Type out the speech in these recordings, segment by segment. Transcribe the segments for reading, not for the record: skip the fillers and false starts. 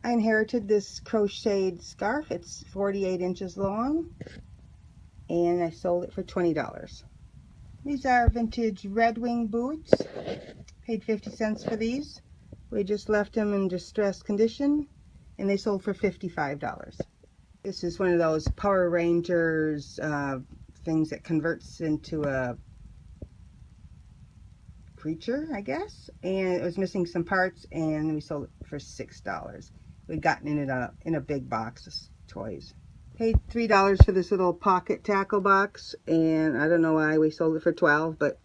I inherited this crocheted scarf. It's 48 inches long, and I sold it for $20. These are vintage Red Wing boots. Paid 50 cents for these. We just left them in distressed condition, and they sold for $55. This is one of those Power Rangers things that converts into a creature, I guess, and it was missing some parts, and we sold it for $6. We'd gotten it in a big box of toys. Paid $3 for this little pocket tackle box, and I don't know why we sold it for $12, but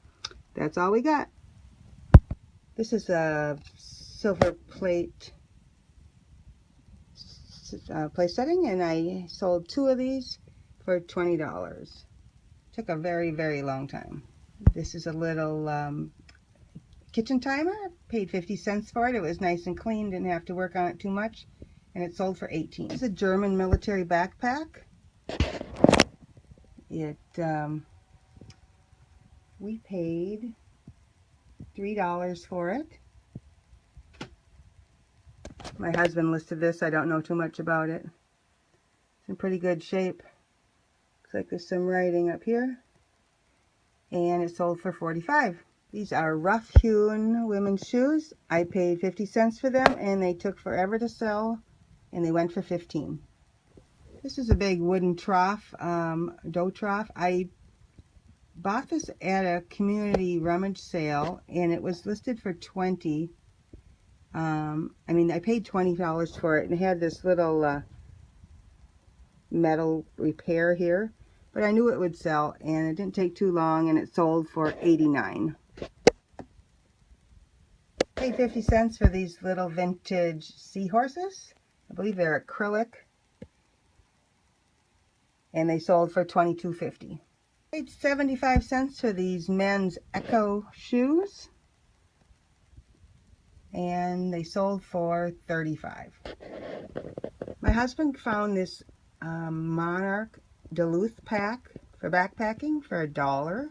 that's all we got. This is a silver plate place setting, and I sold 2 of these for $20. Took a very, very long time. This is a little kitchen timer. Paid 50 cents for it. It was nice and clean, didn't have to work on it too much, and it sold for $18. It's a German military backpack. We paid $3 for it. My husband listed this. I don't know too much about it. It's in pretty good shape. Looks like there's some writing up here, and it sold for $45. These are rough-hewn women's shoes. I paid 50 cents for them, and they took forever to sell, and they went for $15. This is a big wooden trough, dough trough. I bought this at a community rummage sale, and it was listed for $20. I paid $20 for it, and it had this little metal repair here, but I knew it would sell, and it didn't take too long, and it sold for $89. Paid 50 cents for these little vintage seahorses. I believe they're acrylic, and they sold for $22.50. Paid 75 cents for these men's Echo shoes, and they sold for $35. My husband found this Monarch Duluth pack for backpacking for $1,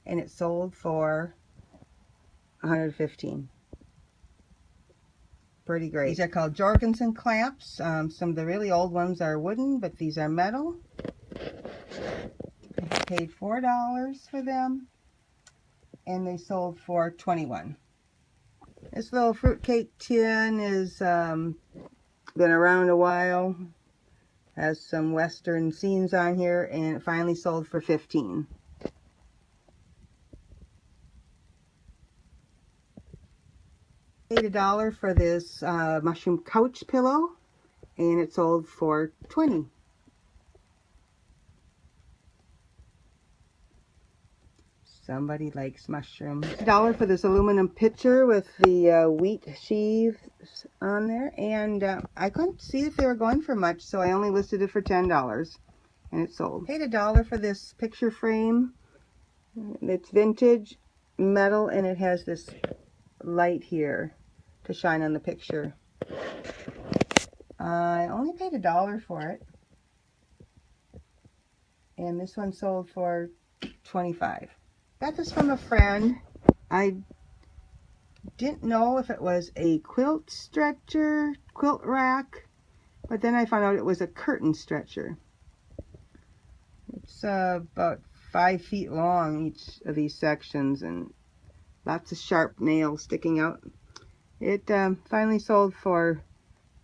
and it sold for $115. Pretty great. These are called Jorgensen clamps. Some of the really old ones are wooden, but these are metal. I paid $4 for them, and they sold for $21. This little fruitcake tin has been around a while. Has some western scenes on here, and it finally sold for $15. Paid $1 for this mushroom couch pillow, and it sold for $20. Somebody likes mushrooms. $1 for this aluminum pitcher with the wheat sheaves on there, and I couldn't see if they were going for much, so I only listed it for $10, and it sold. Paid $1 for this picture frame. It's vintage metal, and it has this light here to shine on the picture. I only paid $1 for it, and this one sold for $25. Got this from a friend. I didn't know if it was a quilt stretcher, quilt rack, but then I found out it was a curtain stretcher. It's about 5 feet long, each of these sections, and lots of sharp nails sticking out. It finally sold for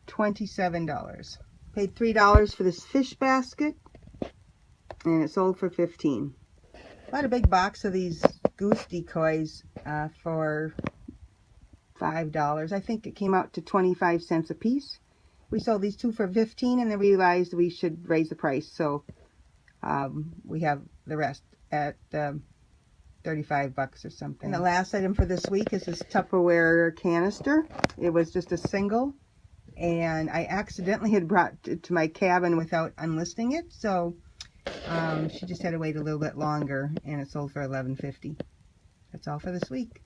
$27. Paid $3 for this fish basket, and it sold for $15. Bought a big box of these goose decoys for $5. I think it came out to 25 cents a piece. We sold these 2 for $15, and then realized we should raise the price, so we have the rest at $35 or something. And the last item for this week is this Tupperware canister. It was just a single, and I accidentally had brought it to my cabin without unlisting it, so she just had to wait a little bit longer, and it sold for $11.50. That's all for this week.